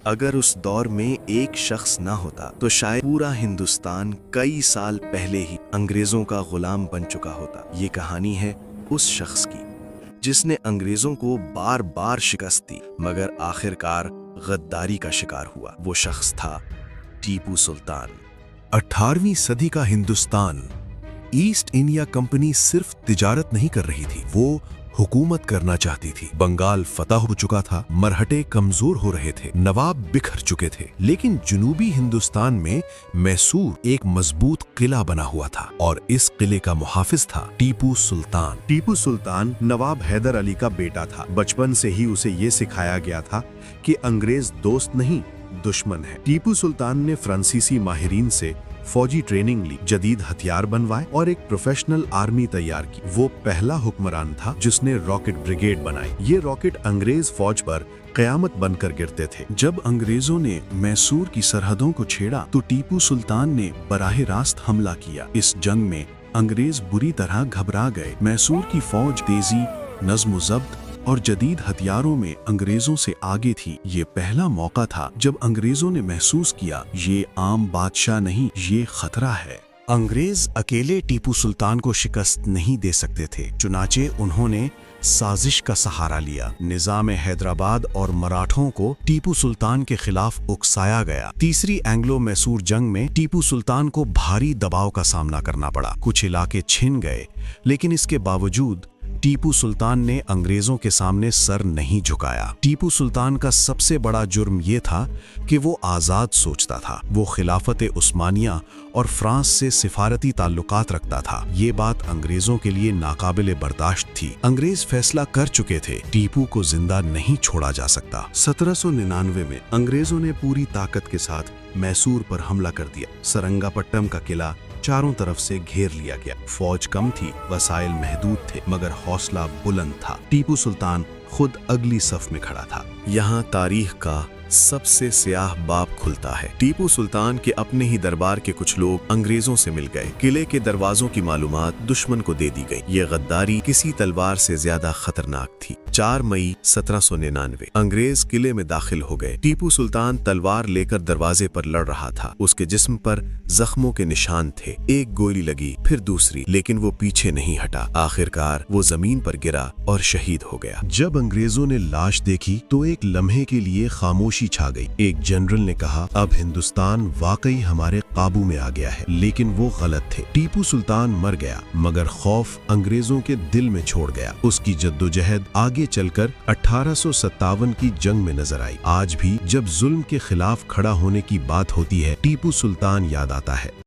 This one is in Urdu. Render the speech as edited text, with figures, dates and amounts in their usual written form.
اگر اس دور میں ایک شخص نہ ہوتا تو شاید پورا ہندوستان کئی سال پہلے ہی انگریزوں کا غلام بن چکا ہوتا۔ یہ کہانی ہے اس شخص کی جس نے انگریزوں کو بار بار شکست دی مگر آخرکار غداری کا شکار ہوا۔ وہ شخص تھا ٹیپو سلطان۔ 18ویں صدی کا ہندوستان ایسٹ انڈیا کمپنی صرف تجارت نہیں کر رہی تھی، وہ حکومت کرنا چاہتی تھی۔ بنگال فتح ہو چکا تھا، مرہٹے کمزور ہو رہے تھے، نواب بکھر چکے تھے، لیکن جنوبی ہندوستان میں میسور ایک مضبوط قلعہ بنا ہوا تھا اور اس قلعے کا محافظ تھا ٹیپو سلطان۔ ٹیپو سلطان نواب حیدر علی کا بیٹا تھا۔ بچپن سے ہی اسے یہ سکھایا گیا تھا کہ انگریز دوست نہیں دشمن ہے۔ ٹیپو سلطان نے فرانسیسی ماہرین سے فوجی ٹریننگ لی، جدید ہتھیار بنوائے اور ایک پروفیشنل آرمی تیار کی۔ وہ پہلا حکمران تھا جس نے راکٹ بریگیڈ بنائی۔ یہ راکٹ انگریز فوج پر قیامت بن کر گرتے تھے۔ جب انگریزوں نے میسور کی سرحدوں کو چھیڑا تو ٹیپو سلطان نے براہ راست حملہ کیا۔ اس جنگ میں انگریز بری طرح گھبرا گئے۔ میسور کی فوج تیزی، نظم و ضبط اور جدید ہتھیاروں میں انگریزوں سے آگے تھی۔ یہ پہلا موقع تھا جب انگریزوں نے محسوس کیا یہ عام بادشاہ نہیں، یہ خطرہ ہے۔ انگریز اکیلے ٹیپو سلطان کو شکست نہیں دے سکتے تھے، چنانچہ انہوں نے سازش کا سہارا لیا۔ نظام حیدرآباد اور مراٹھوں کو ٹیپو سلطان کے خلاف اکسایا گیا۔ تیسری اینگلو میسور جنگ میں ٹیپو سلطان کو بھاری دباؤ کا سامنا کرنا پڑا۔ کچھ علاقے چھن گئے، لیکن اس کے باوجود ٹیپو سلطان نے انگریزوں کے سامنے سر نہیں جھکایا۔ ٹیپو سلطان کا سب سے بڑا جرم یہ تھا کہ وہ آزاد سوچتا تھا۔ وہ خلافت عثمانیہ اور فرانس سے سفارتی تعلقات رکھتا تھا۔ یہ بات انگریزوں کے لیے ناقابل برداشت تھی۔ انگریز فیصلہ کر چکے تھے، ٹیپو کو زندہ نہیں چھوڑا جا سکتا۔ 1799 میں انگریزوں نے پوری طاقت کے ساتھ میسور پر حملہ کر دیا۔ سرنگا پٹم کا قلعہ چاروں طرف سے گھیر لیا گیا۔ فوج کم تھی، وسائل محدود تھے، مگر حوصلہ بلند تھا۔ ٹیپو سلطان خود اگلی صف میں کھڑا تھا۔ یہاں تاریخ کا سب سے سیاہ باب کھلتا ہے۔ ٹیپو سلطان کے اپنے ہی دربار کے کچھ لوگ انگریزوں سے مل گئے۔ قلعے کے دروازوں کی معلومات دشمن کو دے دی گئی۔ یہ غداری کسی تلوار سے زیادہ خطرناک تھی۔ 4 مئی 1799 انگریز قلعے میں داخل ہو گئے۔ ٹیپو سلطان تلوار لے کر دروازے پر لڑ رہا تھا۔ اس کے جسم پر زخموں کے نشان تھے۔ ایک گولی لگی، پھر دوسری، لیکن وہ پیچھے نہیں ہٹا۔ آخرکار وہ زمین پر گرا اور شہید ہو گیا۔ جب انگریزوں نے لاش دیکھی تو ایک لمحے کے لیے خاموشی چھا گئی۔ ایک جنرل نے کہا، اب ہندوستان واقعی ہمارے قابو میں آ گیا ہے، لیکن وہ غلط تھے۔ ٹیپو سلطان مر گیا، مگر خوف انگریزوں کے دل میں چھوڑ گیا۔ اس کی جدوجہد آگے چل کر 1857 کی جنگ میں نظر آئی۔ آج بھی جب ظلم کے خلاف کھڑا ہونے کی بات ہوتی ہے، ٹیپو سلطان یاد آتا ہے۔